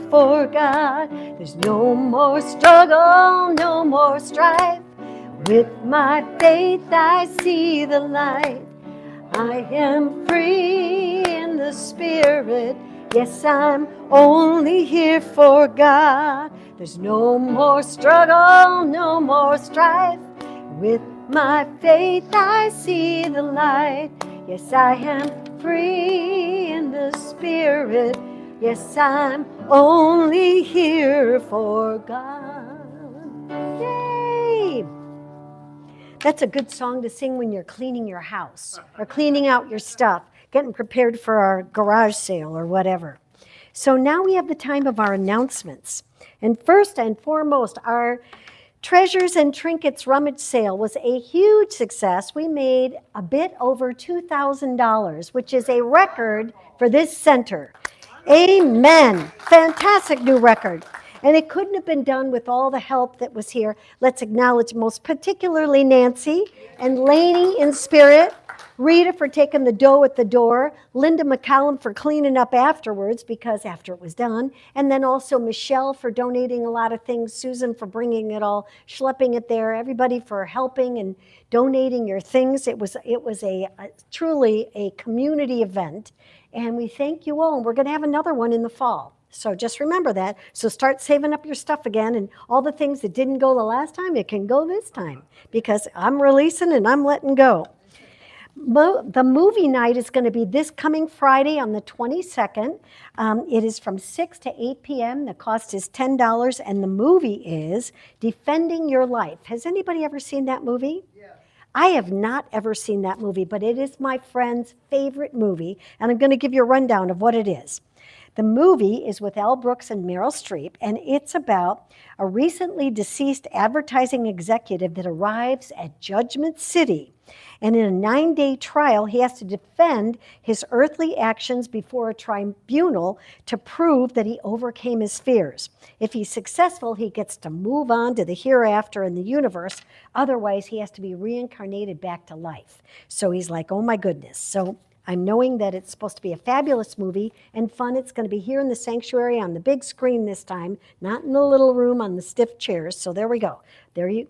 for God. There's no more struggle, no more strife. With my faith I see the light. I am free in the Spirit. Yes, I'm only here for God. There's no more struggle, no more strife. With my faith I see the light. Yes, I am free in the Spirit. Yes, I'm only here for God. Yay! That's a good song to sing when you're cleaning your house or cleaning out your stuff, getting prepared for our garage sale or whatever. So now we have the time of our announcements. And first and foremost, our Treasures and Trinkets rummage sale was a huge success. We made a bit over $2,000, which is a record for this center. Amen. Fantastic new record. And it couldn't have been done with all the help that was here. Let's acknowledge most particularly Nancy and Lainey in spirit, Rita for taking the dough at the door, Linda McCallum for cleaning up afterwards because after it was done, and then also Michelle for donating a lot of things, Susan for bringing it all, schlepping it there, everybody for helping and donating your things. It was a truly a community event, and we thank you all. And we're going to have another one in the fall. So just remember that. So start saving up your stuff again, and all the things that didn't go the last time, it can go this time because I'm releasing and I'm letting go. The movie night is going to be this coming Friday on the 22nd. It is from 6 to 8 p.m. The cost is $10, and the movie is Defending Your Life. Has anybody ever seen that movie? Yeah. I have not ever seen that movie, but it is my friend's favorite movie, and I'm going to give you a rundown of what it is. The movie is with Elle Brooks and Meryl Streep, and it's about a recently deceased advertising executive that arrives at Judgment City. And in a 9-day trial, he has to defend his earthly actions before a tribunal to prove that he overcame his fears. If he's successful, he gets to move on to the hereafter in the universe. Otherwise, he has to be reincarnated back to life. So he's like, oh my goodness. So I'm knowing that it's supposed to be a fabulous movie and fun. It's going to be here in the sanctuary on the big screen this time, not in the little room on the stiff chairs. So there we go.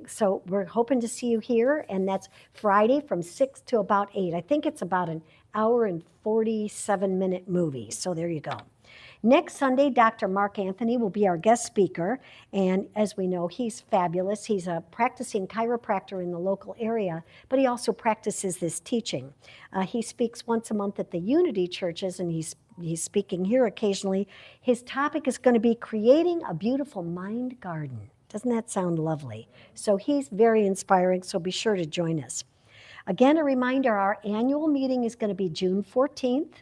So we're hoping to see you here, and that's Friday from 6 to about 8. I think it's about an hour and 47-minute movie. So there you go. Next Sunday, Dr. Mark Anthony will be our guest speaker, and as we know, he's fabulous. He's a practicing chiropractor in the local area, but he also practices this teaching. He speaks once a month at the Unity churches, and he's speaking here occasionally. His topic is going to be creating a beautiful mind garden. Doesn't that sound lovely? So he's very inspiring, so be sure to join us. Again, a reminder, our annual meeting is going to be June 14th.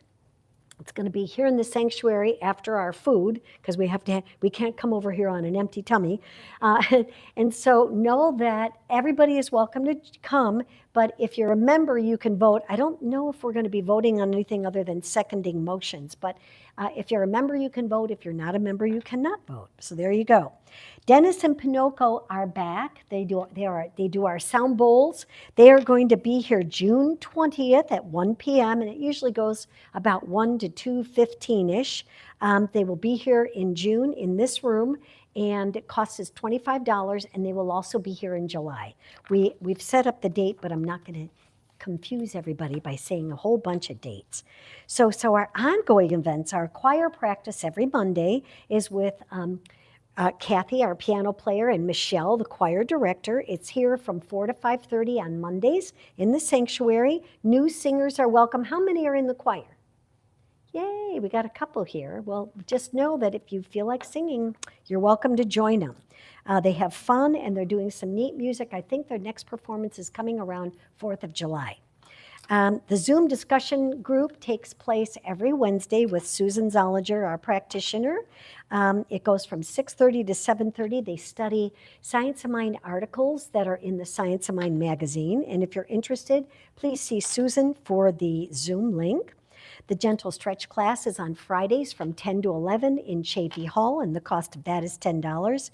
It's going to be here in the sanctuary after our food, because we can't come over here on an empty tummy. And so know that everybody is welcome to come, but if you're a member, you can vote. I don't know if we're going to be voting on anything other than seconding motions, but if you're a member, you can vote. If you're not a member, you cannot vote. So there you go. Dennis and Pinocchio are back. They do our sound bowls. They are going to be here June 20th at 1 p.m., and it usually goes about 1 to 2:15-ish. They will be here in June in this room, and it costs us $25, and they will also be here in July. We've set up the date, but I'm not going to confuse everybody by saying a whole bunch of dates. So our ongoing events, our choir practice every Monday is with Kathy, our piano player, and Michelle, the choir director. It's here from 4 to 5:30 on Mondays in the sanctuary. New singers are welcome. How many are in the choir? Yay, we got a couple here. Well, just know that if you feel like singing, you're welcome to join them. They have fun, and they're doing some neat music. I think their next performance is coming around 4th of July. The Zoom discussion group takes place every Wednesday with Susan Zollinger, our practitioner. It goes from 6:30 to 7:30. They study Science of Mind articles that are in the Science of Mind magazine. And if you're interested, please see Susan for the Zoom link. The Gentle Stretch class is on Fridays from 10 to 11 in Chafee Hall, and the cost of that is $10.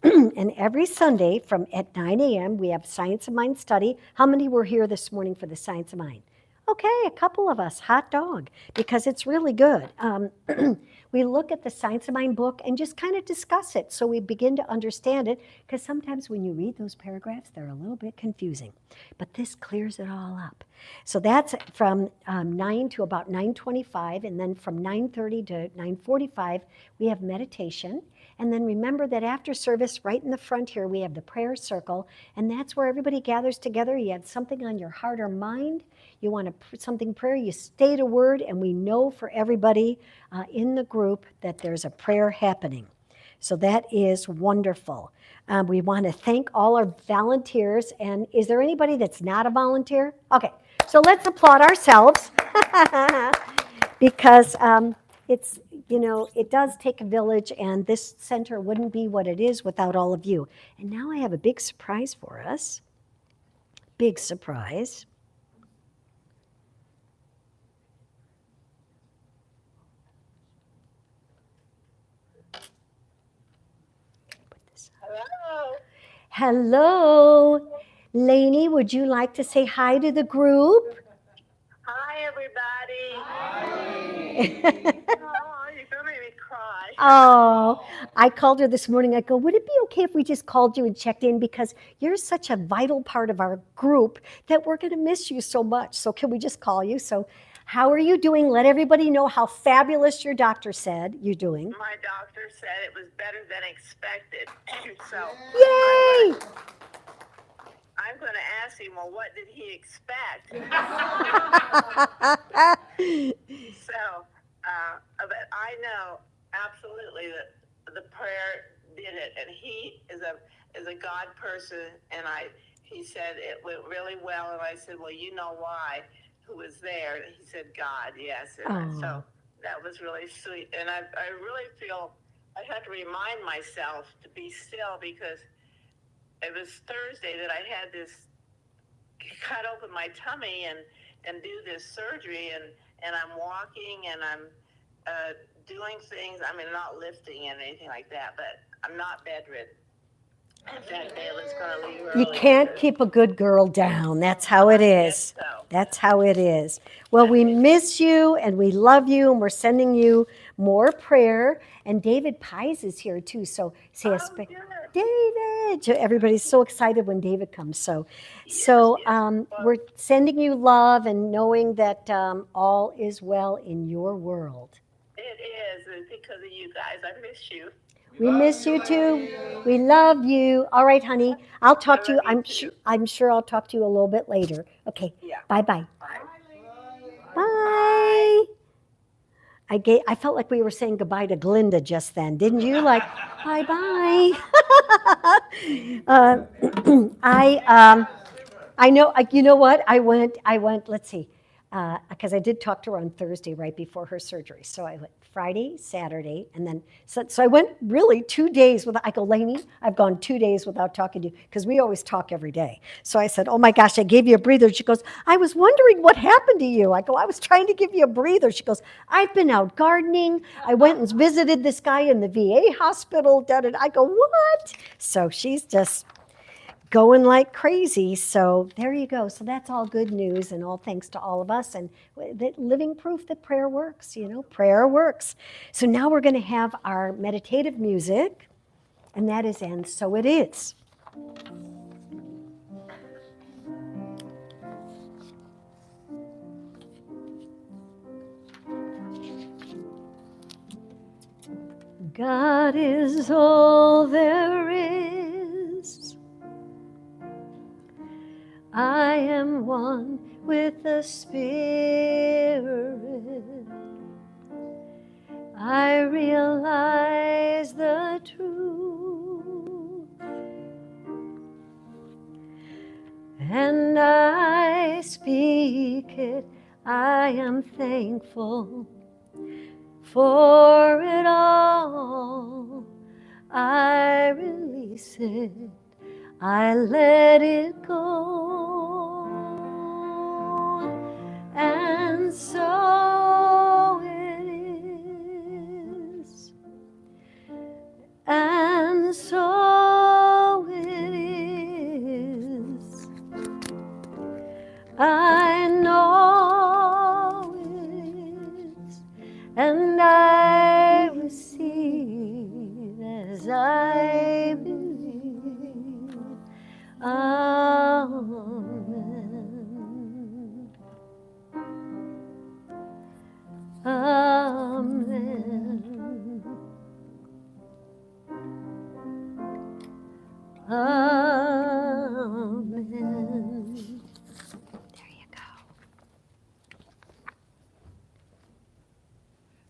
And every Sunday at 9 a.m., we have Science of Mind study. How many were here this morning for the Science of Mind? Okay, a couple of us, hot dog, because it's really good. we look at the Science of Mind book and just kind of discuss it so we begin to understand it, because sometimes when you read those paragraphs, they're a little bit confusing. But this clears it all up. So that's from 9 to about 9:25, and then from 9:30 to 9:45, we have meditation. And then remember that after service, right in the front here, we have the prayer circle, and that's where everybody gathers together. You have something on your heart or mind, you want to something prayer, you state a word, and we know for everybody in the group that there's a prayer happening. So that is wonderful. We want to thank all our volunteers. And is there anybody that's not a volunteer? Okay, so let's applaud ourselves because it's, it does take a village, and this center wouldn't be what it is without all of you. And now I have a big surprise for us. Big surprise. Hello. Hello. Lainey, would you like to say hi to the group? Hi, everybody. Hi. Oh, you're going to make me cry. Oh, I called her this morning. I go, would it be okay if we just called you and checked in? Because you're such a vital part of our group that we're going to miss you so much. So can we just call you? So how are you doing? Let everybody know how fabulous your doctor said you're doing. My doctor said it was better than expected. So Yay! I'm going to ask him, well, what did he expect? So, but I know absolutely that the prayer did it, and he is a God person, and he said it went really well, and I said, well, you know why? Who was there? And he said, God, yes. And so that was really sweet, and I really feel I have to remind myself to be still, because it was Thursday that I had this cut open my tummy and do this surgery, and I'm walking and I'm doing things. I mean, not lifting and anything like that, but I'm not bedridden. In fact, David's going to leave early. You can't keep a good girl down. That's how it is. So. That's how it is. Well, we miss you and we love you, and we're sending you more prayer. And David Pies is here too. So say David. Everybody's so excited when David comes. So we're sending you love and knowing that all is well in your world. It is. It's because of you guys. I miss you. We miss you too. We love you. All right, honey. I'll talk to you. I'm sure I'll talk to you a little bit later. Okay. Yeah. Bye-bye. Bye. Bye. I felt like we were saying goodbye to Glinda just then, didn't you? Like, bye-bye. I know, you know what? I went, let's see, because I did talk to her on Thursday right before her surgery. So I went Friday, Saturday, and then, so I went really 2 days without, I go, Lainey, I've gone 2 days without talking to you, because we always talk every day. So I said, oh my gosh, I gave you a breather. She goes, I was wondering what happened to you. I go, I was trying to give you a breather. She goes, I've been out gardening. I went and visited this guy in the VA hospital. I go, what? So she's just going like crazy. So there you go. So that's all good news, and all thanks to all of us, and that living proof that prayer works. Prayer works. So now we're going to have our meditative music, and that is And So It Is. God is all there is. I am one with the Spirit. I realize the truth, and I speak it. I am thankful for it all. I release it. I let it go, and so it is, and so it is. I know it is, and I 'cause I believe. Amen. Amen. Amen. There you go.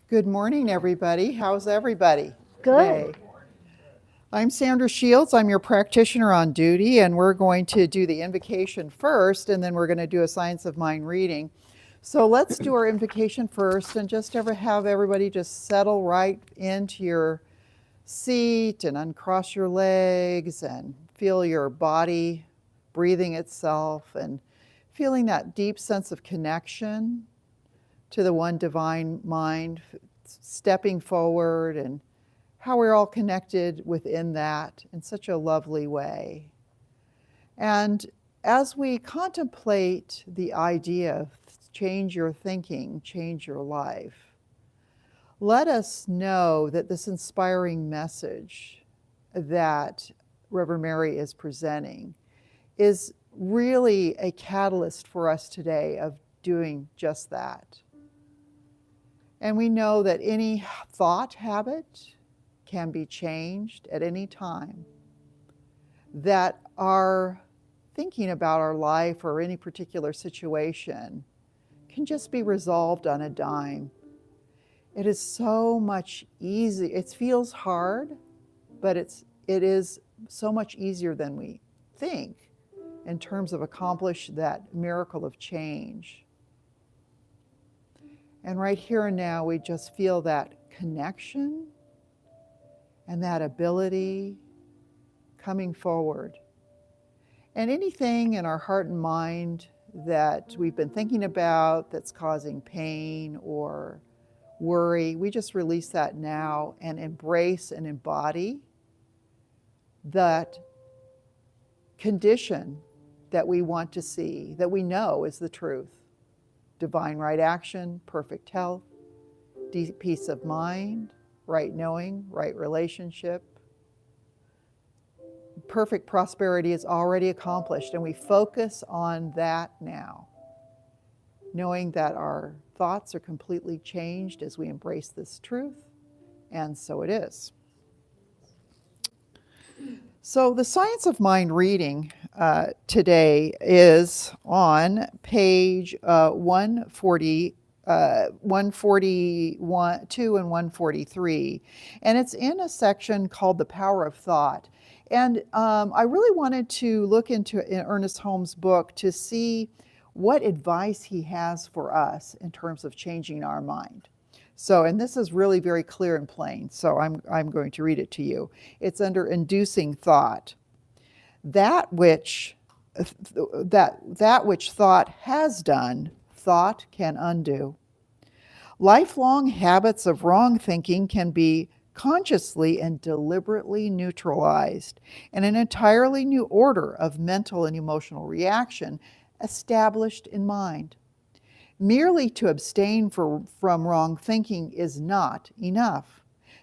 Good morning, everybody. How's everybody? Good. Today? I'm Sandra Shields. I'm your practitioner on duty, and we're going to do the invocation first, and then we're going to do a Science of Mind reading. So let's do our invocation first, and just have everybody just settle right into your seat and uncross your legs and feel your body breathing itself and feeling that deep sense of connection to the one divine mind, stepping forward, and how we're all connected within that in such a lovely way. And as we contemplate the idea of change your thinking, change your life, let us know that this inspiring message that Reverend Mary is presenting is really a catalyst for us today of doing just that. And we know that any thought habit can be changed at any time, that our thinking about our life or any particular situation can just be resolved on a dime. It is so much easier. It feels hard, but it is so much easier than we think in terms of accomplish that miracle of change. And right here and now, we just feel that connection and that ability coming forward. And anything in our heart and mind that we've been thinking about that's causing pain or worry, we just release that now and embrace and embody that condition that we want to see, that we know is the truth. Divine right action, perfect health, deep peace of mind, right knowing, right relationship. Perfect prosperity is already accomplished, and we focus on that now, knowing that our thoughts are completely changed as we embrace this truth, and so it is. So the Science of Mind reading today is on page 140. 142 and 143, and it's in a section called The Power of Thought. And I really wanted to look into Ernest Holmes' book to see what advice he has for us in terms of changing our mind. So, and this is really very clear and plain, so I'm going to read it to you. It's under Inducing Thought. That which thought has done, thought can undo. Lifelong habits of wrong thinking can be consciously and deliberately neutralized, and an entirely new order of mental and emotional reaction established in mind. Merely to abstain from wrong thinking is not enough.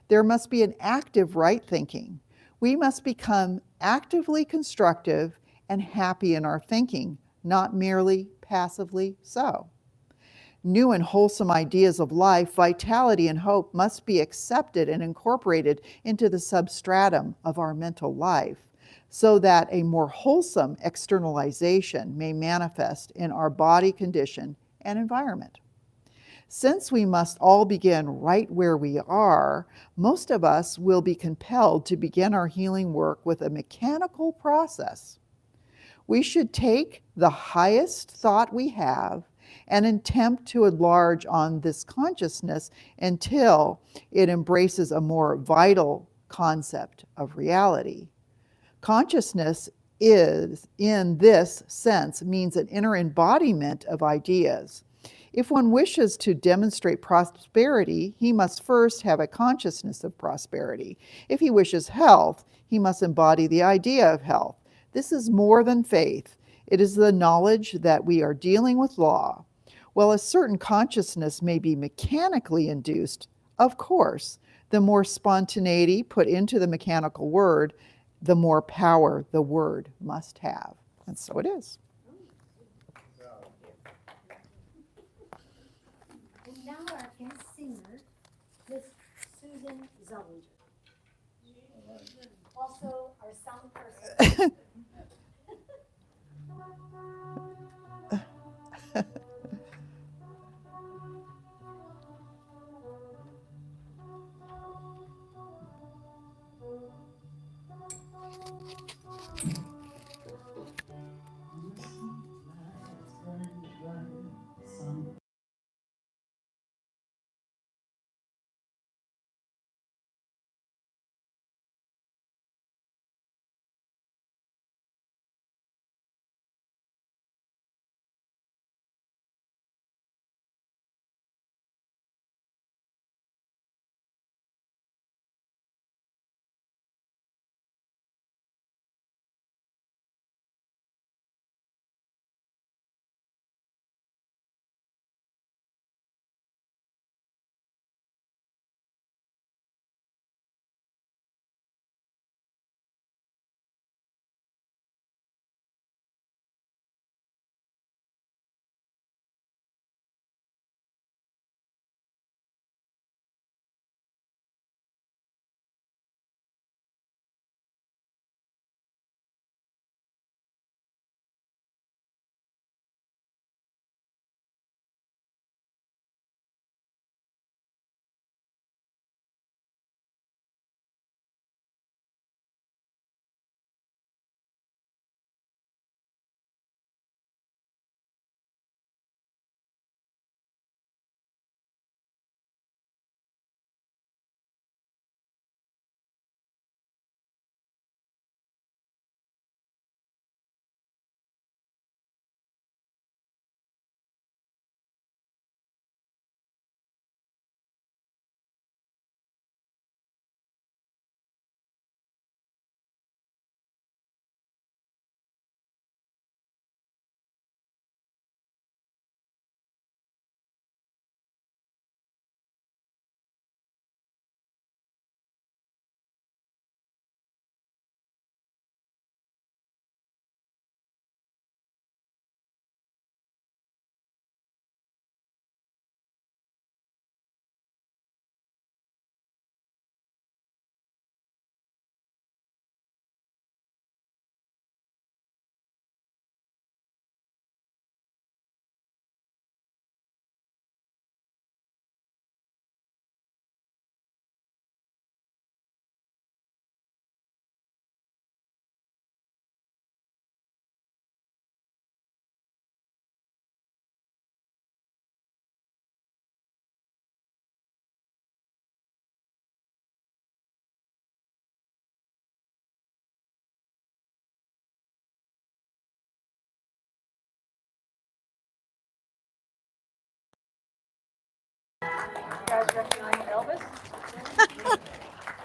There must be an active right thinking. We must become actively constructive and happy in our thinking, not merely passively so. New and wholesome ideas of life, vitality, and hope must be accepted and incorporated into the substratum of our mental life, so that a more wholesome externalization may manifest in our body condition and environment. Since we must all begin right where we are, most of us will be compelled to begin our healing work with a mechanical process. We should take the highest thought we have and attempt to enlarge on this consciousness until it embraces a more vital concept of reality. Consciousness is, in this sense, means an inner embodiment of ideas. If one wishes to demonstrate prosperity, he must first have a consciousness of prosperity. If he wishes health, he must embody the idea of health. This is more than faith. It is the knowledge that we are dealing with law. While a certain consciousness may be mechanically induced, of course, The more spontaneity put into the mechanical word, the more power the word must have. And so it is. And now our guest singer, Miss Susan Zellinger. Also our sound person.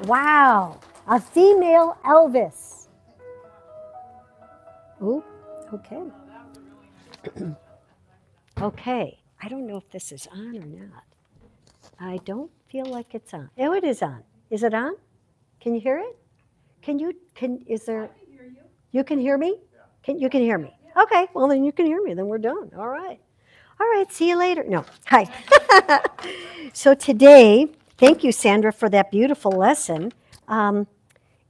Wow, a female Elvis. Ooh, okay. Okay, I don't know if this is on or not. I don't feel like it's on. Oh, it is on. Is it on? Can you hear it? Is there? You can hear me? You can hear me? Okay, well then you can hear me, then we're done. All right. All right, see you later. No, hi. So today, thank you, Sandra, for that beautiful lesson.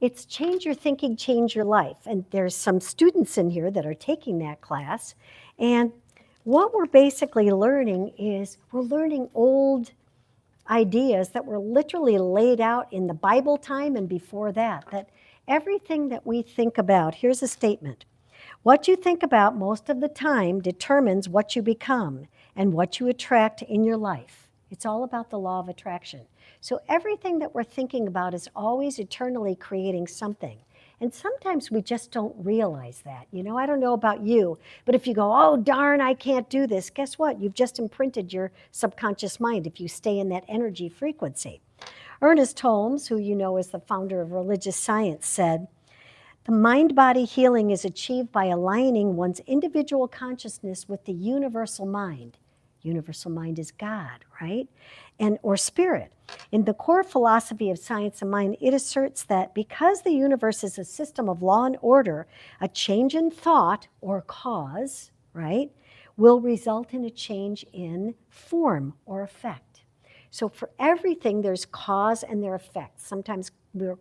It's Change Your Thinking, Change Your Life. And there's some students in here that are taking that class. And what we're basically learning is we're learning old ideas that were literally laid out in the Bible time and before that everything that we think about, here's a statement. What you think about most of the time determines what you become and what you attract in your life. It's all about the law of attraction. So everything that we're thinking about is always eternally creating something. And sometimes we just don't realize that. You know, I don't know about you, but if you go, oh, darn, I can't do this, guess what? You've just imprinted your subconscious mind if you stay in that energy frequency. Ernest Holmes, who you know is the founder of religious science, said, the mind-body healing is achieved by aligning one's individual consciousness with the universal mind. Universal mind is God, right? And or spirit. In the core philosophy of science of mind, it asserts that because the universe is a system of law and order, a change in thought or cause, right, will result in a change in form or effect. So for everything, there's cause and their effects. Sometimes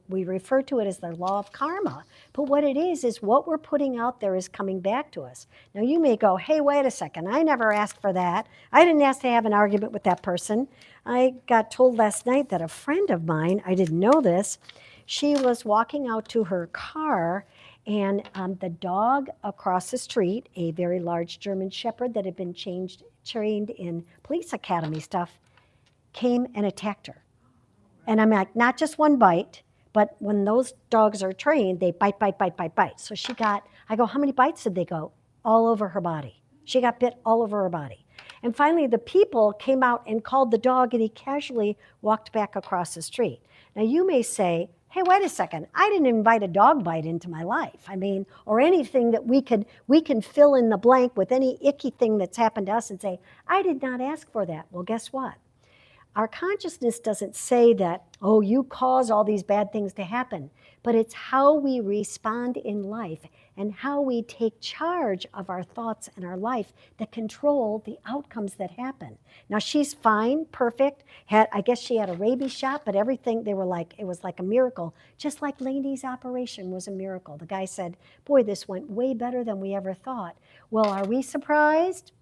we refer to it as the law of karma. But what it is what we're putting out there is coming back to us. Now you may go, hey, wait a second, I never asked for that. I didn't ask to have an argument with that person. I got told last night that a friend of mine, I didn't know this, she was walking out to her car and the dog across the street, a very large German Shepherd that had been trained in police academy stuff, came and attacked her. And I'm like, not just one bite, but when those dogs are trained, they bite, bite, bite, bite, bite. So she got, I go, how many bites did they go? All over her body. She got bit all over her body. And finally, the people came out and called the dog, and he casually walked back across the street. Now, you may say, hey, wait a second, I didn't invite a dog bite into my life. I mean, or anything that we can fill in the blank with any icky thing that's happened to us and say, I did not ask for that. Well, guess what? Our consciousness doesn't say that, oh, you cause all these bad things to happen, but it's how we respond in life and how we take charge of our thoughts and our life that control the outcomes that happen. Now, she's fine, perfect. I guess she had a rabies shot, but everything, it was like a miracle. Just like Lainey's operation was a miracle. The guy said, boy, this went way better than we ever thought. Well, are we surprised?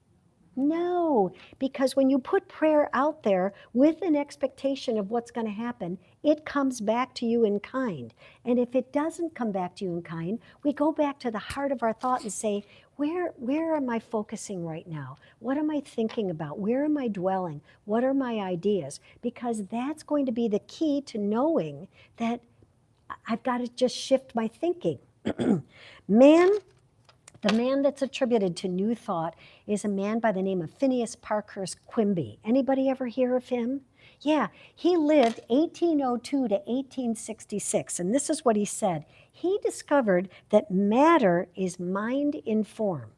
No, because when you put prayer out there with an expectation of what's going to happen, it comes back to you in kind. And if it doesn't come back to you in kind, we go back to the heart of our thought and say, where am I focusing right now? What am I thinking about? Where am I dwelling? What are my ideas? Because that's going to be the key to knowing that I've got to just shift my thinking. The man that's attributed to New Thought is a man by the name of Phineas Parkhurst Quimby. Anybody ever hear of him? Yeah, he lived 1802 to 1866, and this is what he said. He discovered that matter is mind in form,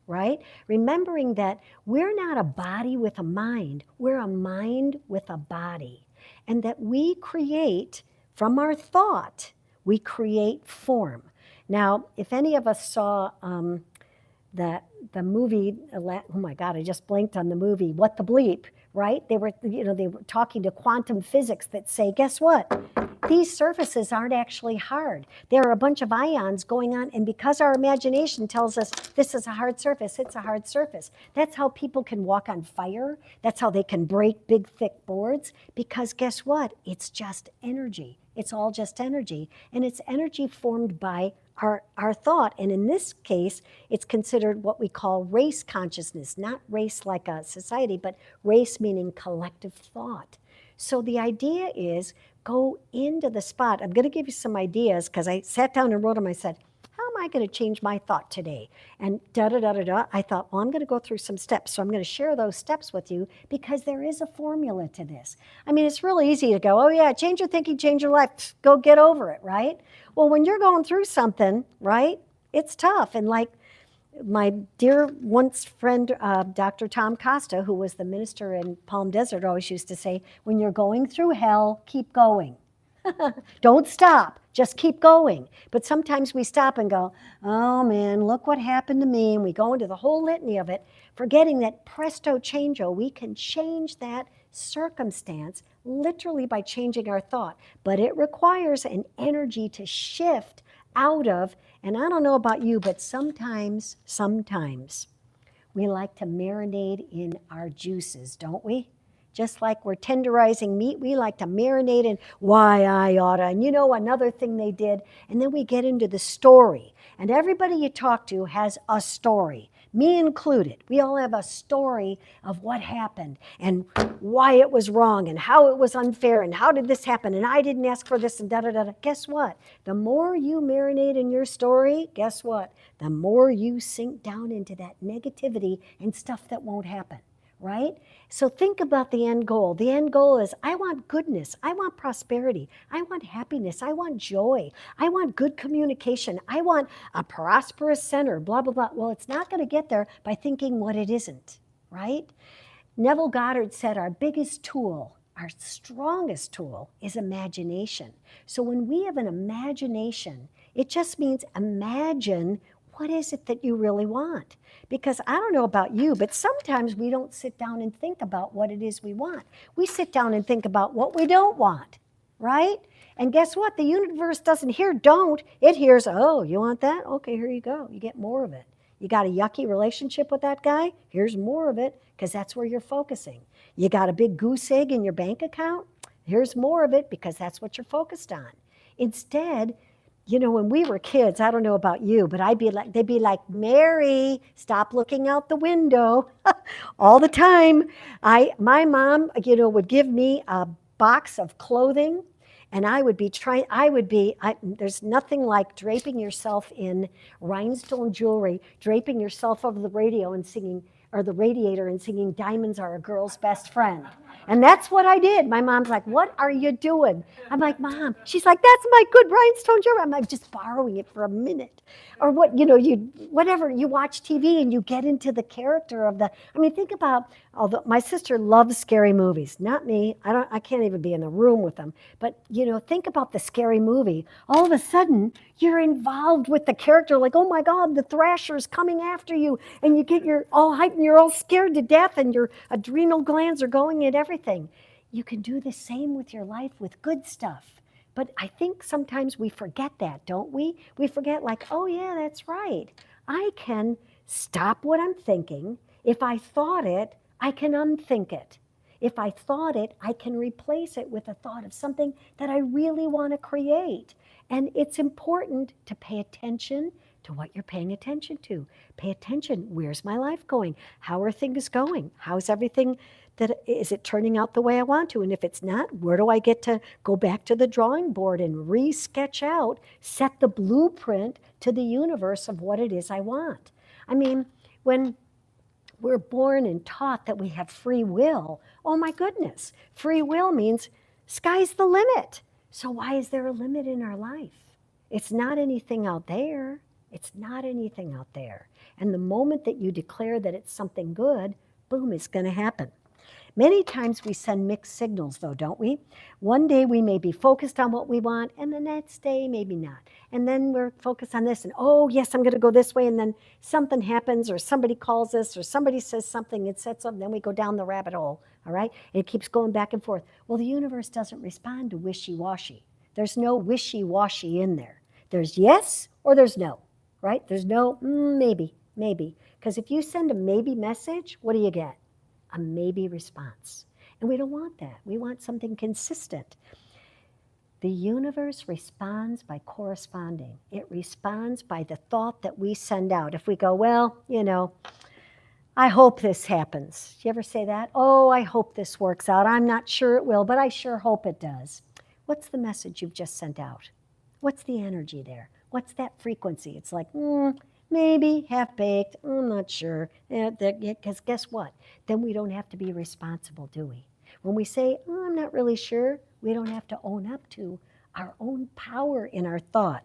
right? Remembering that we're not a body with a mind, we're a mind with a body, and that we create, from our thought, we create form. Now, if any of us saw the movie, oh my God, I just blanked on the movie, What the Bleep, right? They were talking to quantum physics that say, guess what? These surfaces aren't actually hard. There are a bunch of ions going on, and because our imagination tells us this is a hard surface, it's a hard surface. That's how people can walk on fire. That's how they can break big, thick boards, because guess what? It's just energy. It's all just energy, and it's energy formed by our thought. And in this case, it's considered what we call race consciousness, not race like a society, but race meaning collective thought. So the idea is go into the spot. I'm going to give you some ideas because I sat down and wrote them. I said, how am I going to change my thought today? And da-da-da-da-da. I thought, well, I'm going to go through some steps. So I'm going to share those steps with you because there is a formula to this. I mean, it's really easy to go, oh yeah, change your thinking, change your life. Go get over it, right? Well, when you're going through something, right, it's tough. And like my dear once friend, Dr. Tom Costa, who was the minister in Palm Desert, always used to say, when you're going through hell, keep going. Don't stop, just keep going. But sometimes we stop and go, oh man, look what happened to me. And we go into the whole litany of it, forgetting that presto changeo, we can change that circumstance literally by changing our thought. But it requires an energy to shift out of, and I don't know about you, but sometimes we like to marinate in our juices, don't we? Just like we're tenderizing meat, we like to marinate in why I oughta. And you know, another thing they did, and then we get into the story. And everybody you talk to has a story, me included. We all have a story of what happened and why it was wrong and how it was unfair and how did this happen and I didn't ask for this and da-da-da-da. Guess what? The more you marinate in your story, guess what? The more you sink down into that negativity and stuff that won't happen. Right? So think about the end goal. The end goal is I want goodness. I want prosperity. I want happiness. I want joy. I want good communication. I want a prosperous center, blah, blah, blah. Well, it's not going to get there by thinking what it isn't, right? Neville Goddard said our biggest tool, our strongest tool, is imagination. So when we have an imagination, it just means imagine what is it that you really want. Because I don't know about you, but sometimes we don't sit down and think about what it is we want. We sit down and think about what we don't want, right? And guess what? The universe doesn't hear don't. It hears, oh, you want that? Okay, here you go. You get more of it. You got a yucky relationship with that guy? Here's more of it, because that's where you're focusing. You got a big goose egg in your bank account? Here's more of it, because that's what you're focused on. Instead, you know, when we were kids, I don't know about you, but they'd be like, Mary, stop looking out the window all the time. My mom, you know, would give me a box of clothing, and there's nothing like draping yourself in rhinestone jewelry, draping yourself over the radio and singing, or the radiator and singing, diamonds are a girl's best friend. And that's what I did. My mom's like, what are you doing? I'm like, Mom. She's like, that's my good rhinestone jewelry. I'm like, just borrowing it for a minute. Or what, you know, whatever, you watch TV and you get into the character of think about, although my sister loves scary movies, not me. I can't even be in a room with them. But, you know, think about the scary movie. All of a sudden, you're involved with the character, like, oh my God, the Thrasher's coming after you. And you get all hyped and you're all scared to death and your adrenal glands are going at everything. You can do the same with your life with good stuff. But I think sometimes we forget that, don't we? We forget, like, oh yeah, that's right. I can stop what I'm thinking. If I thought it, I can unthink it. If I thought it, I can replace it with a thought of something that I really want to create. And it's important to pay attention to what you're paying attention to. Pay attention. Where's my life going? How are things going? How's everything? Is it turning out the way I want to? And if it's not, where do I get to go back to the drawing board and re-sketch out, set the blueprint to the universe of what it is I want? I mean, when we're born and taught that we have free will, oh my goodness, free will means sky's the limit. So why is there a limit in our life? It's not anything out there. It's not anything out there. And the moment that you declare that it's something good, boom, it's going to happen. Many times we send mixed signals, though, don't we? One day we may be focused on what we want, and the next day maybe not. And then we're focused on this, and oh, yes, I'm going to go this way, and then something happens, or somebody calls us, or somebody says something, it sets up, and then we go down the rabbit hole, all right? And it keeps going back and forth. Well, the universe doesn't respond to wishy-washy. There's no wishy-washy in there. There's yes or there's no, right? There's no maybe. Because if you send a maybe message, what do you get? A maybe response. And we don't want that. We want something consistent. The universe responds by corresponding. It responds by the thought that we send out. If we go, well, you know, I hope this happens. Do you ever say that? Oh, I hope this works out. I'm not sure it will, but I sure hope it does. What's the message you've just sent out? What's the energy there? What's that frequency? It's like, maybe, half-baked, I'm not sure. Because guess what? Then we don't have to be responsible, do we? When we say, I'm not really sure, we don't have to own up to our own power in our thought.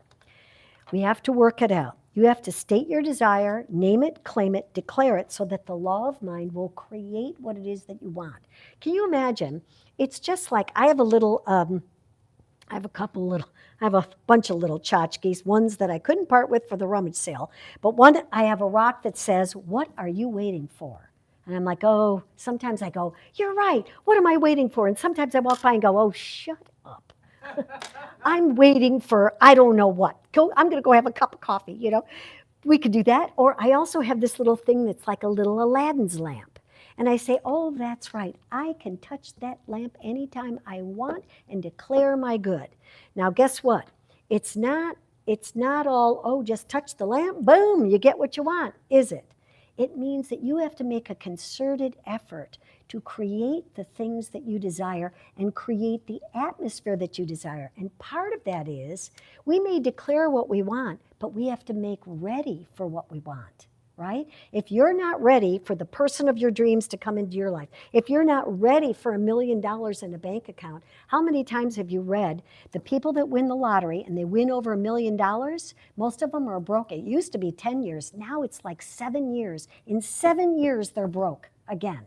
We have to work it out. You have to state your desire, name it, claim it, declare it, so that the law of mind will create what it is that you want. Can you imagine? It's just like I have a bunch of little tchotchkes, ones that I couldn't part with for the rummage sale. But I have a rock that says, what are you waiting for? And I'm like, oh, sometimes I go, you're right. What am I waiting for? And sometimes I walk by and go, oh, shut up. I'm waiting for, I don't know what. I'm going to go have a cup of coffee, you know. We could do that. Or I also have this little thing that's like a little Aladdin's lamp. And I say, oh, that's right. I can touch that lamp anytime I want and declare my good. Now, guess what? It's not all, oh, just touch the lamp, boom, you get what you want, is it? It means that you have to make a concerted effort to create the things that you desire and create the atmosphere that you desire. And part of that is we may declare what we want, but we have to make ready for what we want. Right? If you're not ready for the person of your dreams to come into your life, if you're not ready for $1 million in a bank account, how many times have you read the people that win the lottery and they win over $1 million? Most of them are broke. It used to be 10 years. Now it's like 7 years. In 7 years, they're broke again.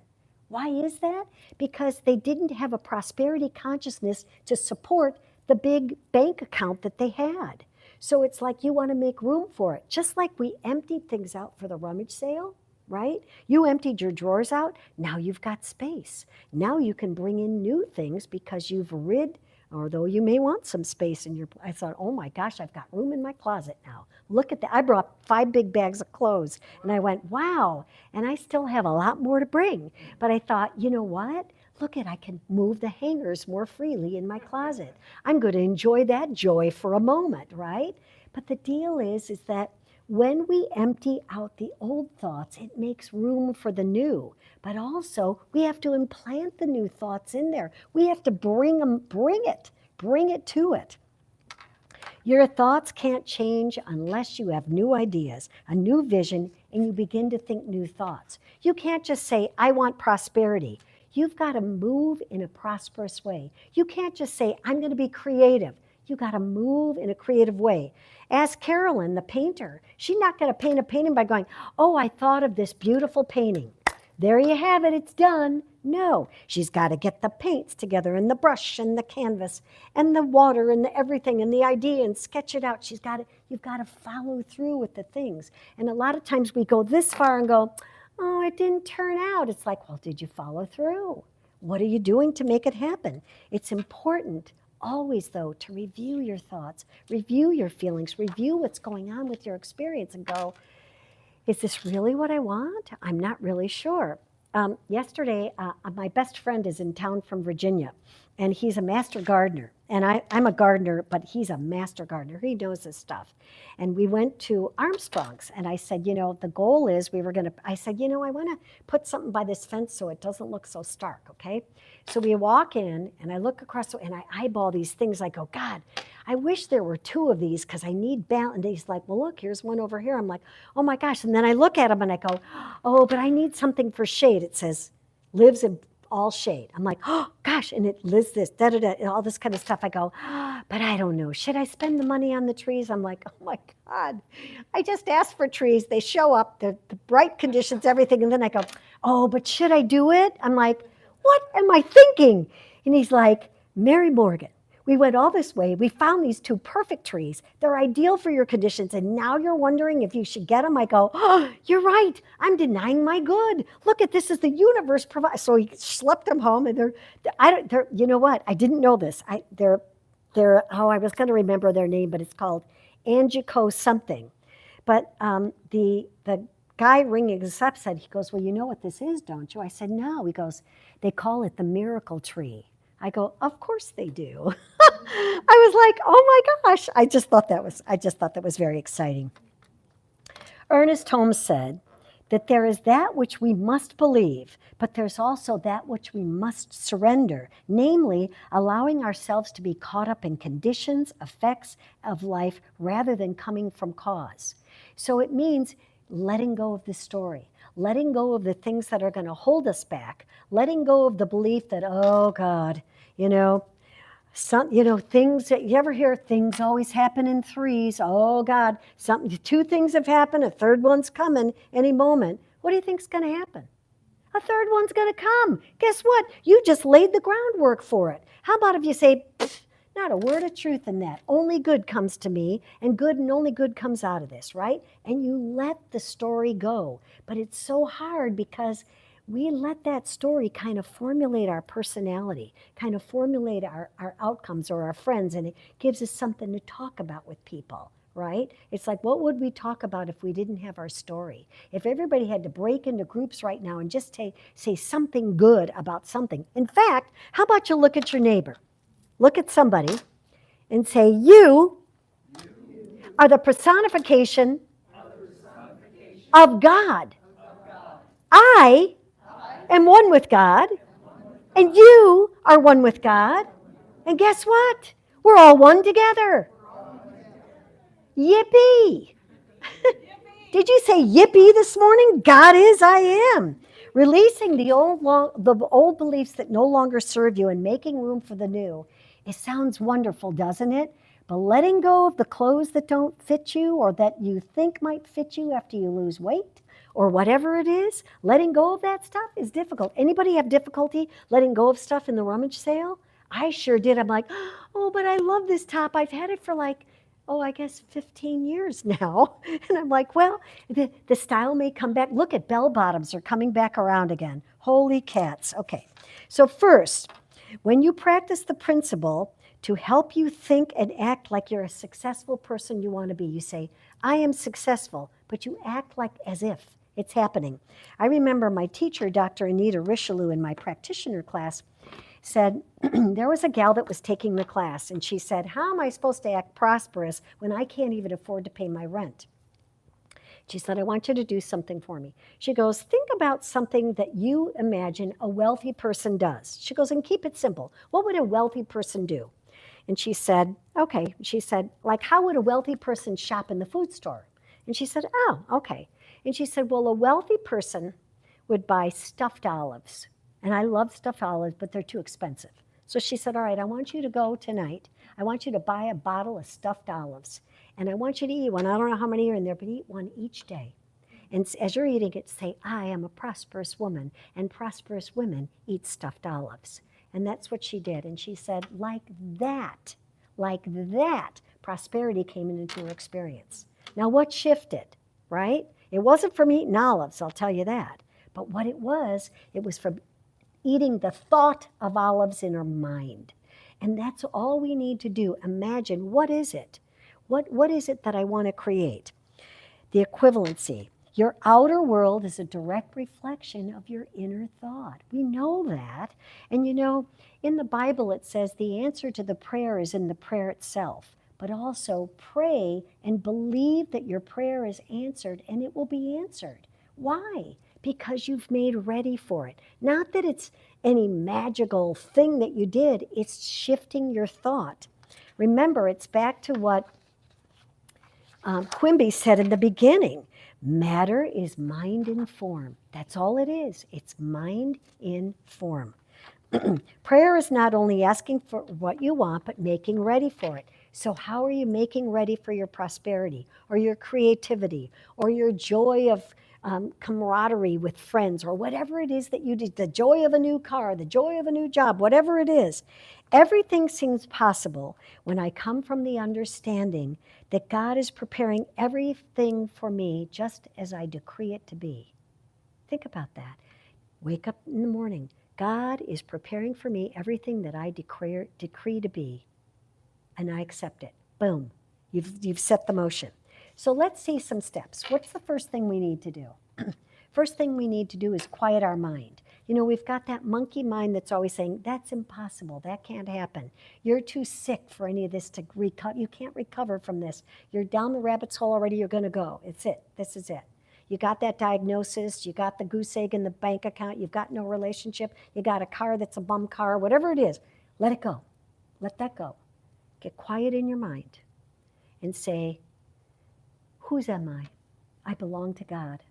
Why is that? Because they didn't have a prosperity consciousness to support the big bank account that they had. So it's like you want to make room for it. Just like we emptied things out for the rummage sale, right? You emptied your drawers out. Now you've got space. Now you can bring in new things because you've rid, although you may want some space in your, I thought, oh my gosh, I've got room in my closet now. Look at that. I brought 5 big bags of clothes and I went, wow. And I still have a lot more to bring. But I thought, you know what? Look at, I can move the hangers more freely in my closet. I'm going to enjoy that joy for a moment, right? But the deal is that when we empty out the old thoughts, it makes room for the new. But also, we have to implant the new thoughts in there. We have to bring it to it. Your thoughts can't change unless you have new ideas, a new vision, and you begin to think new thoughts. You can't just say, I want prosperity. You've got to move in a prosperous way. You can't just say, I'm going to be creative. You got to move in a creative way. Ask Carolyn, the painter. She's not going to paint a painting by going, oh, I thought of this beautiful painting. There you have it, it's done. No, she's got to get the paints together and the brush and the canvas and the water and the everything and the idea and sketch it out. You've got to follow through with the things. And a lot of times we go this far and go, oh, it didn't turn out. It's like, well, did you follow through? What are you doing to make it happen? It's important always, though, to review your thoughts, review your feelings, review what's going on with your experience and go, is this really what I want? I'm not really sure. Yesterday, my best friend is in town from Virginia, and he's a master gardener. And I'm a gardener, but he's a master gardener. He knows his stuff. And we went to Armstrong's, and I said, you know, the goal is I said, you know, I want to put something by this fence so it doesn't look so stark, okay? So we walk in, and I look across, and I eyeball these things. I go, God, I wish there were 2 of these because I need balance. And he's like, well, look, here's one over here. I'm like, oh my gosh. And then I look at him and I go, oh, but I need something for shade. It says, lives in all shade. I'm like, oh gosh. And it lists this, and all this kind of stuff. I go, but I don't know. Should I spend the money on the trees? I'm like, oh my God. I just asked for trees. They show up, the bright conditions, everything. And then I go, oh, but should I do it? I'm like, what am I thinking? And he's like, Mary Morgan, we went all this way. We found these 2 perfect trees. They're ideal for your conditions. And now you're wondering if you should get them. I go, oh, you're right. I'm denying my good. Look at this as the universe provides. So he schlepped them home. And you know what? I didn't know this. I was going to remember their name, but it's called Angico something. But the guy ringing us up said, he goes, well, you know what this is, don't you? I said, no. He goes, they call it the miracle tree. I go, of course they do. I was like, oh my gosh. I just thought that was very exciting. Ernest Holmes said that there is that which we must believe, but there's also that which we must surrender, namely allowing ourselves to be caught up in conditions, effects of life rather than coming from cause. So it means letting go of the story, letting go of the things that are going to hold us back, letting go of the belief that, oh God, things that you ever hear, things always happen in 3s. Oh God, 2 things have happened, a 3rd one's coming any moment. What do you think's going to happen? A 3rd one's going to come. Guess what? You just laid the groundwork for it. How about if you say, not a word of truth in that. Only good comes to me, and only good comes out of this, right? And you let the story go. But it's so hard because we let that story kind of formulate our personality, kind of formulate our outcomes or our friends, and it gives us something to talk about with people, right? It's like, what would we talk about if we didn't have our story? If everybody had to break into groups right now and just say something good about something. In fact, how about you look at your neighbor? Look at somebody and say, you are the personification of God. I am one with God, and you are one with God. And guess what? We're all one together. Yippee. Did you say yippee this morning? God is, I am. Releasing the old beliefs that no longer serve you and making room for the new. It sounds wonderful, doesn't it? But letting go of the clothes that don't fit you or that you think might fit you after you lose weight or whatever it is, letting go of that stuff is difficult. Anybody have difficulty letting go of stuff in the rummage sale? I sure did. I'm like, oh, but I love this top. I've had it for like, oh, I guess 15 years now. And I'm like, well, the style may come back. Look at bell bottoms are coming back around again. Holy cats. Okay. So first, when you practice the principle to help you think and act like you're a successful person you want to be, you say, I am successful, but you act like as if it's happening. I remember my teacher, Dr. Anita Richelieu, in my practitioner class, said, there was a gal that was taking the class, and she said, how am I supposed to act prosperous when I can't even afford to pay my rent? She said, I want you to do something for me. She goes, think about something that you imagine a wealthy person does. She goes, and keep it simple. What would a wealthy person do? And she said, okay. She said, like, how would a wealthy person shop in the food store? And she said, oh, okay. And she said, well, a wealthy person would buy stuffed olives. And I love stuffed olives, but they're too expensive. So she said, all right, I want you to go tonight. I want you to buy a bottle of stuffed olives. And I want you to eat one. I don't know how many are in there, but eat one each day. And as you're eating it, say, I am a prosperous woman, and prosperous women eat stuffed olives. And that's what she did. And she said, like that, prosperity came into her experience. Now, what shifted, right? It wasn't from eating olives, I'll tell you that. But what it was from eating the thought of olives in her mind. And that's all we need to do. Imagine, what is it? What is it that I want to create? The equivalency. Your outer world is a direct reflection of your inner thought. We know that. And you know, in the Bible it says the answer to the prayer is in the prayer itself. But also pray and believe that your prayer is answered, and it will be answered. Why? Because you've made ready for it. Not that it's any magical thing that you did, it's shifting your thought. Remember, it's back to what Quimby said in the beginning. Matter is mind in form. That's all it is. It's mind in form. Prayer is not only asking for what you want, but making ready for it. So how are you making ready for your prosperity or your creativity or your joy of camaraderie with friends or whatever it is that you did, the joy of a new car, the joy of a new job, whatever it is? Everything seems possible when I come from the understanding that God is preparing everything for me just as I decree it to be. Think about that. Wake up in the morning. God is preparing for me everything that I decree to be, and I accept it. Boom. You've set the motion. So let's see some steps. What's the first thing we need to do? First thing we need to do is quiet our mind. You know, we've got that monkey mind that's always saying, that's impossible, that can't happen. You're too sick for any of this to recover. You can't recover from this. You're down the rabbit's hole already, you're gonna go. It's it, this is it. You got that diagnosis, you got the goose egg in the bank account, you've got no relationship, you got a car that's a bum car, whatever it is, let it go. Let that go. Get quiet in your mind and say, whose am I? I belong to God.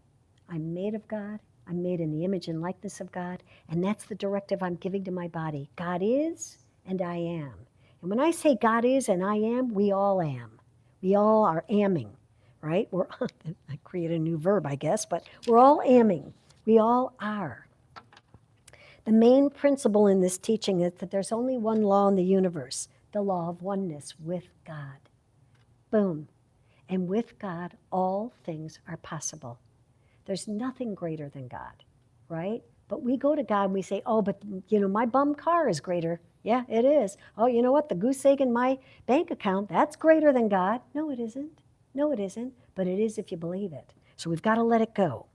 I'm made of God. I'm made in the image and likeness of God. And that's the directive I'm giving to my body. God is and I am. And when I say God is and I am, we all am. We all are amming, right? I create a new verb, I guess, but we're all amming. We all are. The main principle in this teaching is that there's only one law in the universe, the law of oneness with God. Boom. And with God, all things are possible. There's nothing greater than God, right? But we go to God and we say, oh, but you know, my bum car is greater. Yeah, it is. Oh, you know what? The goose egg in my bank account, that's greater than God. No, it isn't. No, it isn't. But it is if you believe it. So we've got to let it go.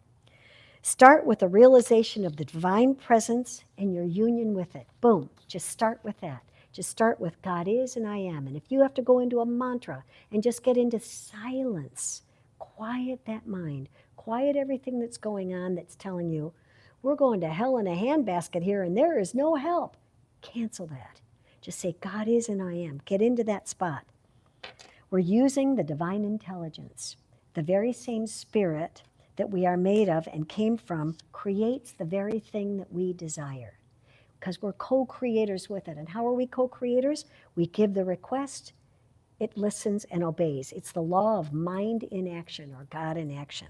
Start with a realization of the divine presence and your union with it. Boom. Just start with that. Just start with God is and I am. And if you have to go into a mantra and just get into silence, quiet that mind. Quiet everything that's going on that's telling you, we're going to hell in a handbasket here and there is no help. Cancel that. Just say, God is and I am. Get into that spot. We're using the divine intelligence. The very same spirit that we are made of and came from creates the very thing that we desire. Because we're co-creators with it. And how are we co-creators? We give the request, it listens and obeys. It's the law of mind in action or God in action.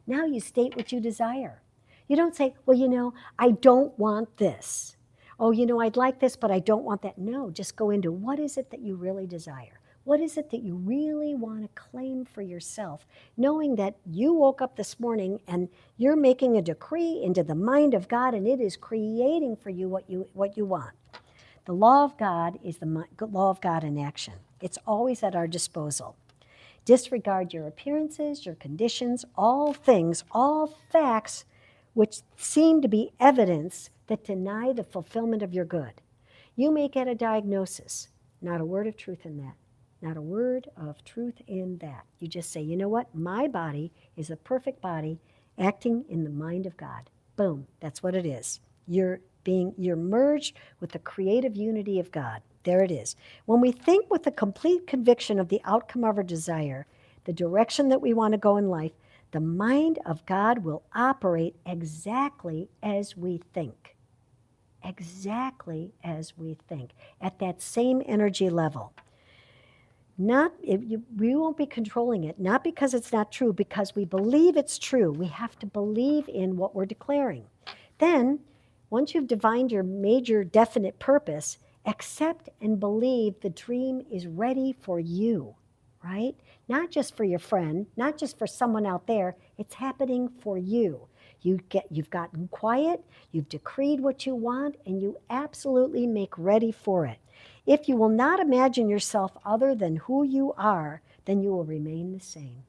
Now you state what you desire. You don't say, well, I don't want this. Oh, I'd like this, but I don't want that. No, just go into what is it that you really desire? What is it that you really want to claim for yourself, knowing that you woke up this morning and you're making a decree into the mind of God, and it is creating for you what you want. The law of God is the law of God in action. It's always at our disposal. Disregard your appearances, your conditions, all things, all facts which seem to be evidence that deny the fulfillment of your good. You may get a diagnosis, not a word of truth in that. Not a word of truth in that. You just say, you know what? My body is a perfect body acting in the mind of God. Boom, that's what it is. You're merged with the creative unity of God. There it is. When we think with a complete conviction of the outcome of our desire, the direction that we want to go in life, the mind of God will operate exactly as we think. Exactly as we think, at that same energy level. We won't be controlling it, not because it's not true, because we believe it's true. We have to believe in what we're declaring. Then, once you've divined your major definite purpose, accept and believe the dream is ready for you, right? Not just for your friend, not just for someone out there. It's happening for you. You've gotten quiet, you've decreed what you want, and you absolutely make ready for it. If you will not imagine yourself other than who you are, then you will remain the same.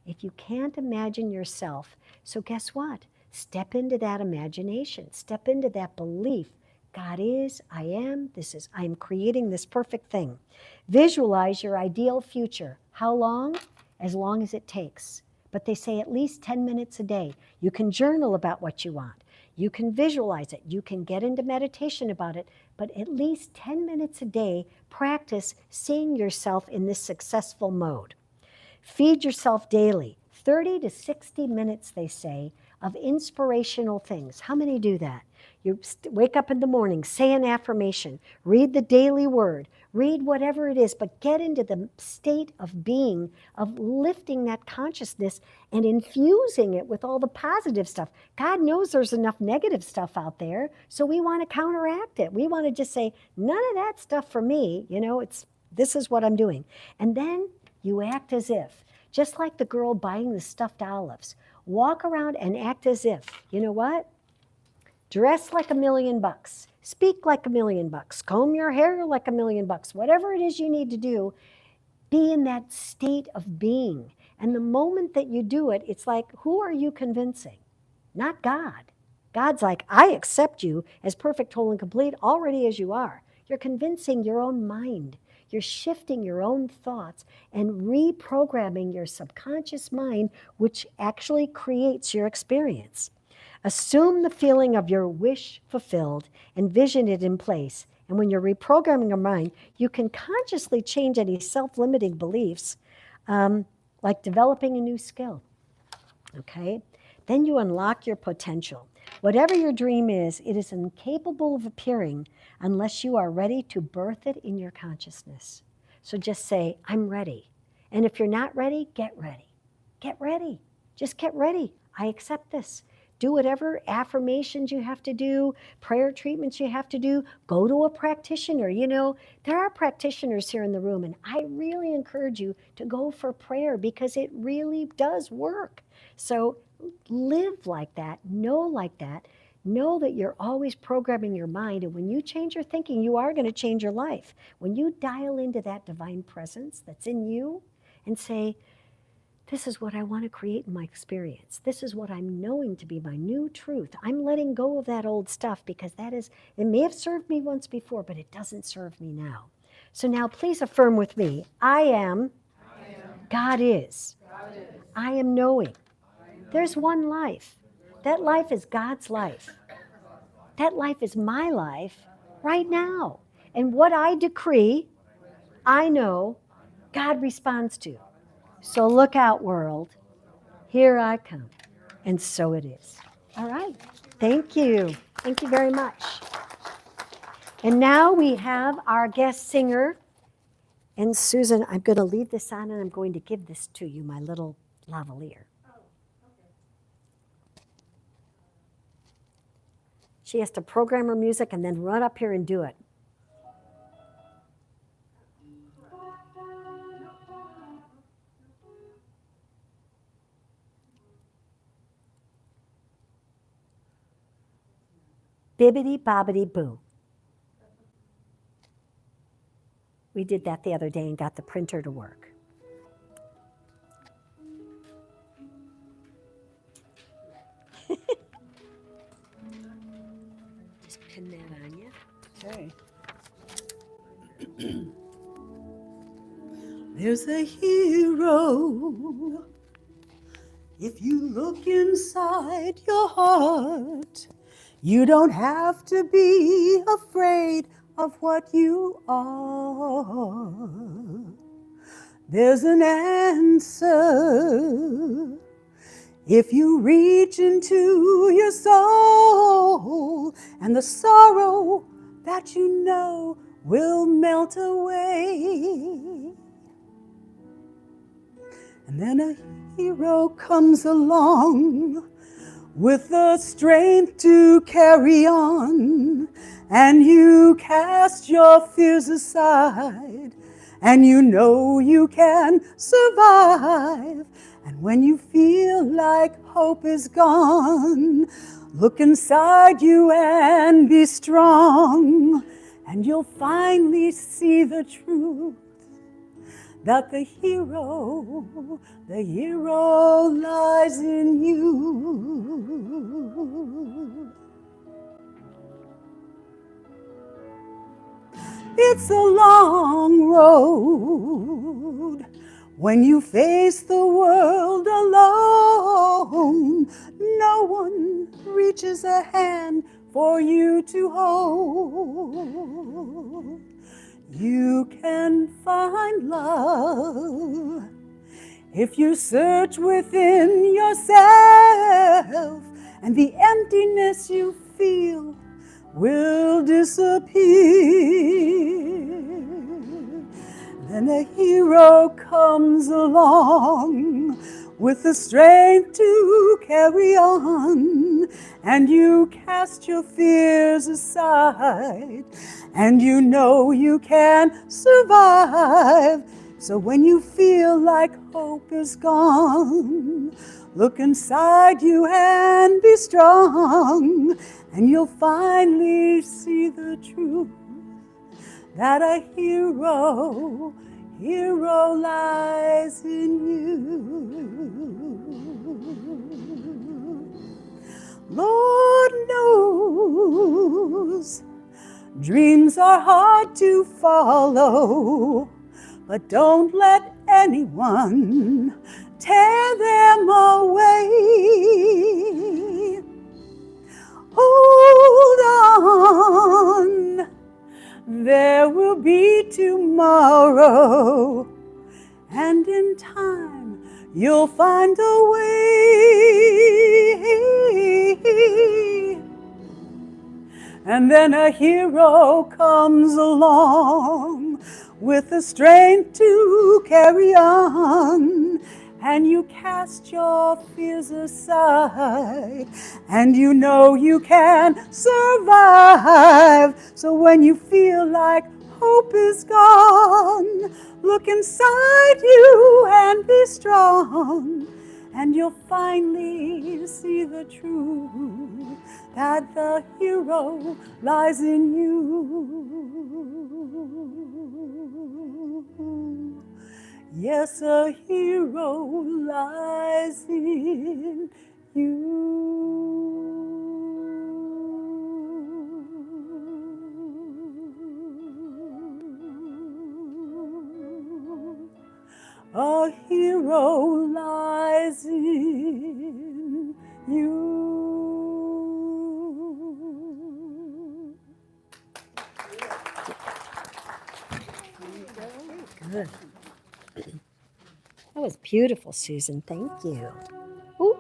If you can't imagine yourself, so guess what? Step into that imagination. Step into that belief. God is, I am, I'm creating this perfect thing. Visualize your ideal future. How long? As long as it takes. But they say at least 10 minutes a day. You can journal about what you want. You can visualize it. You can get into meditation about it. But at least 10 minutes a day, practice seeing yourself in this successful mode. Feed yourself daily. 30 to 60 minutes, they say, of inspirational things. How many do that? You wake up in the morning, say an affirmation, read the daily word, read whatever it is, but get into the state of being, of lifting that consciousness and infusing it with all the positive stuff. God knows there's enough negative stuff out there, so we want to counteract it. We want to just say, none of that stuff for me, this is what I'm doing. And then you act as if, just like the girl buying the stuffed olives, walk around and act as if, you know what? Dress like $1 million, speak like $1 million, comb your hair like $1 million, whatever it is you need to do, be in that state of being. And the moment that you do it, it's like, who are you convincing? Not God. God's like, I accept you as perfect, whole, and complete already as you are. You're convincing your own mind. You're shifting your own thoughts and reprogramming your subconscious mind, which actually creates your experience. Assume the feeling of your wish fulfilled, envision it in place. And when you're reprogramming your mind, you can consciously change any self-limiting beliefs, like developing a new skill. Okay? Then you unlock your potential. Whatever your dream is, it is incapable of appearing unless you are ready to birth it in your consciousness. So just say, I'm ready. And if you're not ready, get ready. Get ready. Just get ready. I accept this. Do whatever affirmations you have to do, prayer treatments you have to do. Go to a practitioner. There are practitioners here in the room, and I really encourage you to go for prayer because it really does work. So live like that, know that you're always programming your mind, and when you change your thinking, you are going to change your life. When you dial into that divine presence that's in you and say, this is what I want to create in my experience. This is what I'm knowing to be my new truth. I'm letting go of that old stuff because it may have served me once before, but it doesn't serve me now. So now please affirm with me, I am, God is. I am knowing. There's one life. That life is God's life. That life is my life right now. And what I decree, I know God responds to. So look out, world. Here I come. And so it is. All right. Thank you. Thank you very much. And now we have our guest singer. And Susan, I'm going to leave this on and I'm going to give this to you, my little lavalier. She has to program her music and then run up here and do it. Bibbidi bobbidi boo. We did that the other day and got the printer to work. Just pin that on you. Okay. There's a hero. If you look inside your heart, you don't have to be afraid of what you are. There's an answer. If you reach into your soul, and the sorrow that you know will melt away. And then a hero comes along with the strength to carry on, and you cast your fears aside, and you know you can survive. And when you feel like hope is gone, look inside you and be strong, and you'll finally see the truth, that the hero lies in you. It's a long road when you face the world alone. No one reaches a hand for you to hold. You can find love if you search within yourself, and the emptiness you feel will disappear. Then a hero comes along with the strength to carry on, and you cast your fears aside, and you know you can survive. So when you feel like hope is gone, look inside you and be strong, and you'll finally see the truth, that a hero lies in you. Lord knows dreams are hard to follow, but don't let anyone tear them away. Hold on, there will be tomorrow, and in time you'll find a way. And then a hero comes along with the strength to carry on, and you cast your fears aside, and you know you can survive. So when you feel like hope is gone, look inside you and be strong, and you'll finally see the truth, that the hero lies in you. Yes, a hero lies in you. A hero lies in you. Good. That was beautiful, Susan. Thank you. Ooh.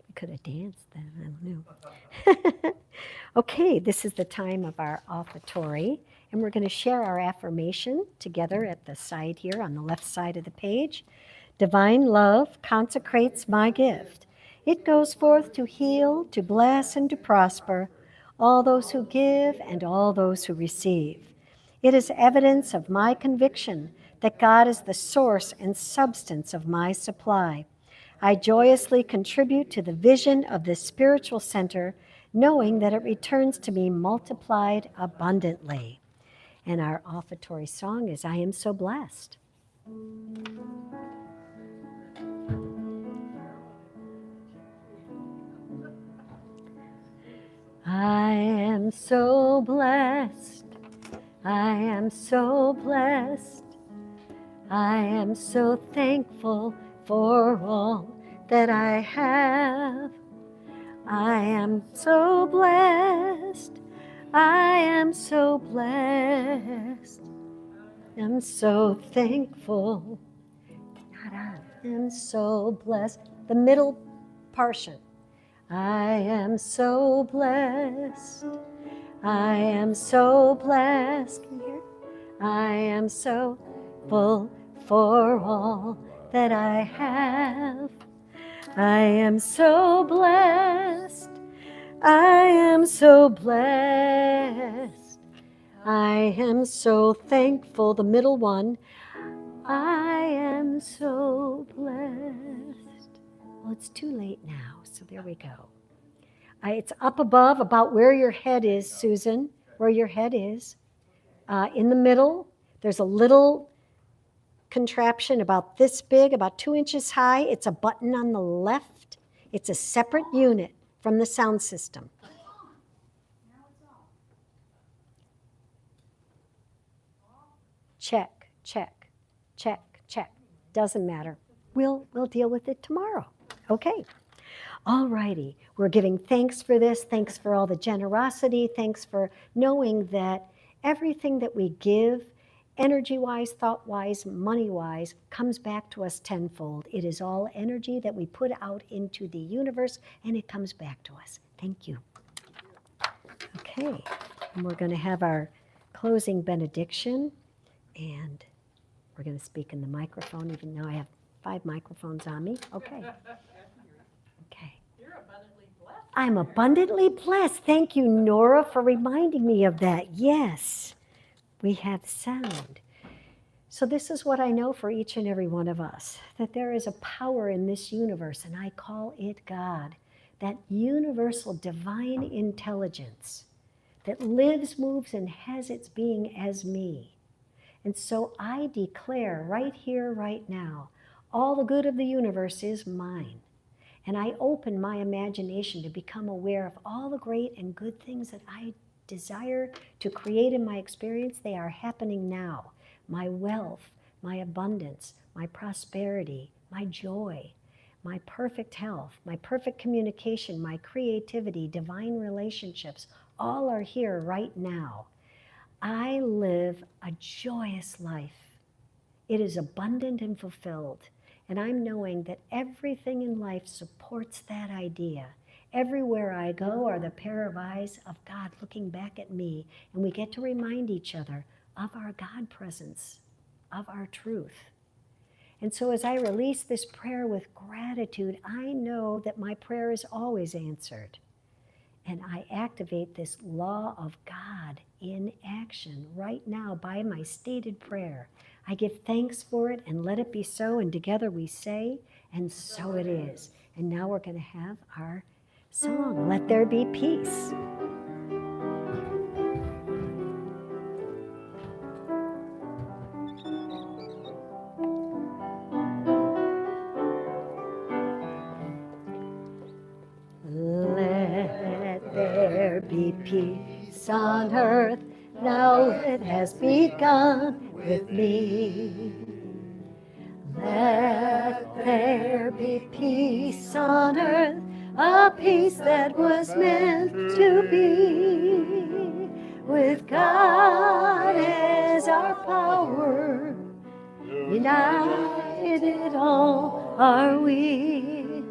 I could have danced then. I don't know. Okay, this is the time of our offertory, and we're going to share our affirmation together at the side here on the left side of the page. Divine love consecrates my gift. It goes forth to heal, to bless, and to prosper all those who give and all those who receive. It is evidence of my conviction that God is the source and substance of my supply. I joyously contribute to the vision of this spiritual center, knowing that it returns to me multiplied abundantly. And our offertory song is I Am So Blessed. I am so blessed. I am so blessed. I am so thankful for all that I have. I am so blessed. I am so blessed. I'm so thankful. I am so blessed. The middle portion. I am so blessed. I am so blessed. Can you hear? I am so full for all that I have. I am so blessed. I am so blessed. I am so thankful. The middle one. I am so blessed. Well, it's too late now, so there we go. It's up above about where your head is, Susan, where your head is. In the middle, there's a little contraption about this big, about 2 inches high. It's a button on the left. It's a separate unit from the sound system. Check, check, check, check. Doesn't matter. We'll deal with it tomorrow. Okay. All righty. We're giving thanks for this. Thanks for all the generosity. Thanks for knowing that everything that we give, energy-wise, thought-wise, money-wise, comes back to us tenfold. It is all energy that we put out into the universe, and it comes back to us. Thank you. Okay. And we're going to have our closing benediction, and we're going to speak in the microphone, even though I have 5 microphones on me. Okay. Okay. You're abundantly blessed. I'm abundantly blessed. Thank you, Nora, for reminding me of that. Yes, we have sound. So this is what I know for each and every one of us, that there is a power in this universe, and I call it God, that universal divine intelligence that lives, moves, and has its being as me. And so I declare right here, right now, all the good of the universe is mine. And I open my imagination to become aware of all the great and good things that I desire to create in my experience. They are happening now. My wealth, my abundance, my prosperity, my joy, my perfect health, my perfect communication, my creativity, divine relationships, all are here right now. I live a joyous life. It is abundant and fulfilled. And I'm knowing that everything in life supports that idea. Everywhere I go are the pair of eyes of God looking back at me, and we get to remind each other of our God presence, of our truth. And so as I release this prayer with gratitude, I know that my prayer is always answered. And I activate this law of God in action right now by my stated prayer. I give thanks for it and let it be so. And together we say, and so it is. And now we're going to have our song, Let There Be Peace. Let there be peace on earth, now it has begun with me. Let there be peace on earth, a peace that was meant to be. With God as our power, united all are we.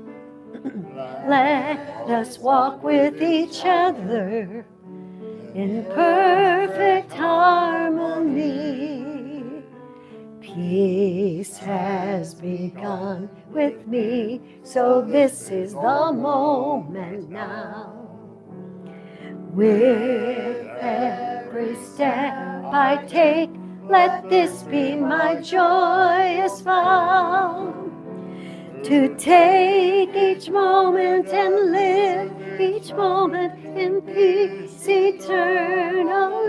Let us walk with each other in perfect harmony. Peace has begun with me, so this is the moment now. With every step I take, let this be my joyous vow, to take each moment and live each moment in peace eternally.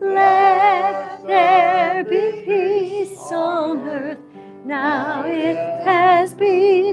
Let there be peace on earth, now it has begun.